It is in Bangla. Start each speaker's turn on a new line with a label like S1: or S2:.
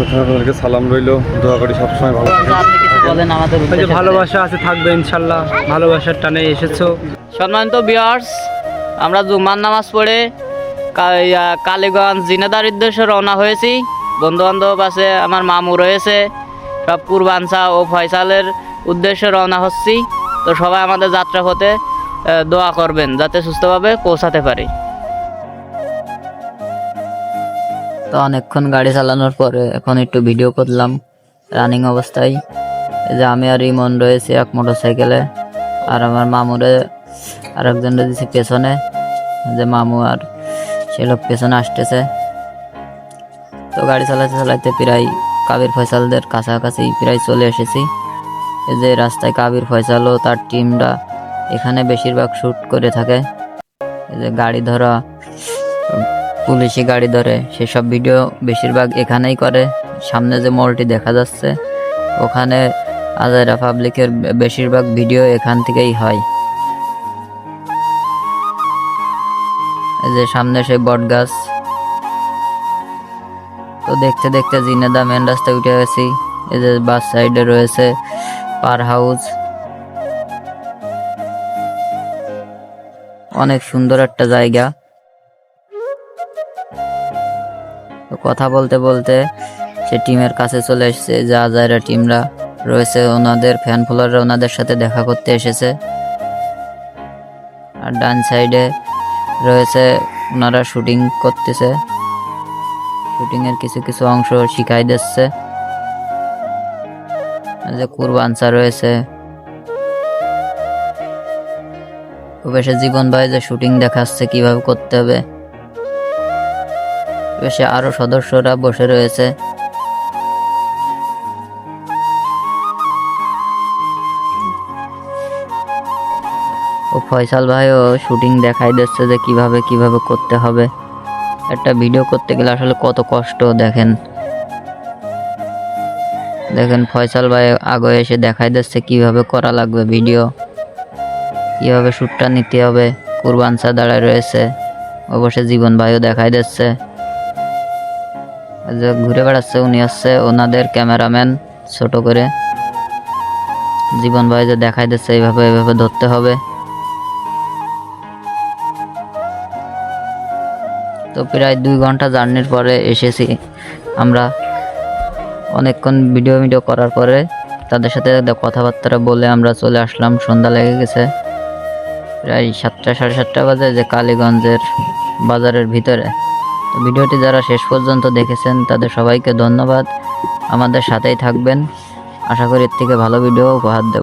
S1: আপনাদেরকে সালাম রইলো, দোয়া করি সবসময় ভালো থাকেন।
S2: আপনি কিছু বলেন আমাদের
S3: এই যে
S2: উদ্দেশ্যে।
S3: ভালোবাসা আছে থাকবে ইনশাল্লাহ, ভালোবাসার টানে এসেছো।
S2: সম্মানিত ভিউয়ার্স, আমরা জুমার নামাজ পড়ে কালীগঞ্জ জিনেদার উদ্দেশ্যে রওনা হয়েছি। বন্ধু বান্ধব আছে, আমার মামু রয়েছে, সব কুরবানসা ও ফয়সালের উদ্দেশ্যে রওনা হচ্ছি। তো সবাই আমাদের যাত্রাপথে দোয়া করবেন যাতে সুস্থভাবে পৌঁছাতে পারি। তো অনেকক্ষণ গাড়ি চালানোর পরে এখন একটু ভিডিও করলাম রানিং অবস্থায়। এই যে আমি আর ইমন রয়েছে এক মোটরসাইকেলে, আর আমার মামুরে আর একজন রয়েছে পেছনে, যে মামু আর সে লোক পেছনে আসতেছে। তো গাড়ি চালাতে চালাতে প্রায় কাবির ফয়সালদের কাছাকাছি প্রায় চলে এসেছি। এই যে রাস্তায় কাবির ফয়সাল ও তার টিমরা এখানে বেশিরভাগ শ্যুট করে থাকে। এই যে গাড়ি ধরা, পুলিশি গাড়ি ধরে সেসব ভিডিও বেশিরভাগ এখানেই করে। সামনে যে মলটি দেখা যাচ্ছে ওখানে আজাইরা পাবলিকের বেশিরভাগ ভিডিও এখান থেকেই হয়। এই যে সামনে সেই বট গাছ। তো দেখতে দেখতে জিনেদা মেন রাস্তায় উঠে গেছি। এই যে বাস সাইডে রয়েছে পার হাউস, অনেক সুন্দর একটা জায়গা। তো কথা বলতে বলতে সে টিমের কাছে চলে এসেছে, যে আজাইরা টিমরা রয়েছে, ওনাদের ফ্যান ফলোয়াররা ওনাদের সাথে দেখা করতে এসেছে। আর ডান সাইডে রয়েছে ওনারা শুটিং করতেছে, শুটিংয়ের কিছু কিছু অংশ শিখাই দিচ্ছে। যে কুরবানসা রয়েছে, বেশে জীবন ভাই যে শুটিং দেখাচ্ছে কিভাবে করতে হবে। বেশে আরো সদস্যরা বসে রয়েছে। ও ফয়সাল ভাইও শুটিং দেখাই দিচ্ছে যে কিভাবে কিভাবে করতে হবে। একটা ভিডিও করতে গেলে আসলে কত কষ্ট দেখেন। দেখেন ফয়সাল ভাই আগে এসে দেখাই দিচ্ছে কিভাবে করা লাগবে ভিডিও, কিভাবে শ্যুটটা নিতে হবে। কুরবানসা দাঁড়ায় রয়েছে, অবশ্যই জীবন ভাইও দেখাই দিচ্ছে। যে ঘুরে বেড়াচ্ছে উনি হচ্ছে ওনাদের ক্যামেরাম্যান ছোট করে। জীবন ভাই যে দেখাই দিচ্ছে এইভাবে এইভাবে ধরতে হবে। তো প্রায় 2 ঘন্টা জার্নির পরে এসেছি আমরা। অনেকক্ষণ ভিডিও করার পরে তাদের সাথে কথাবার্তা বলে আমরা চলে আসলাম। সন্ধ্যা লেগে গেছে, প্রায় 7টা সাড়ে 7টা বাজে, যে কালীগঞ্জের বাজারের ভিতরে। তো ভিডিওটি যারা শেষ পর্যন্ত দেখেছেন তাদের সবাইকে ধন্যবাদ। আমাদের সাথেই থাকবেন, আশা করি এর থেকে ভালো ভিডিও উপহার দেব।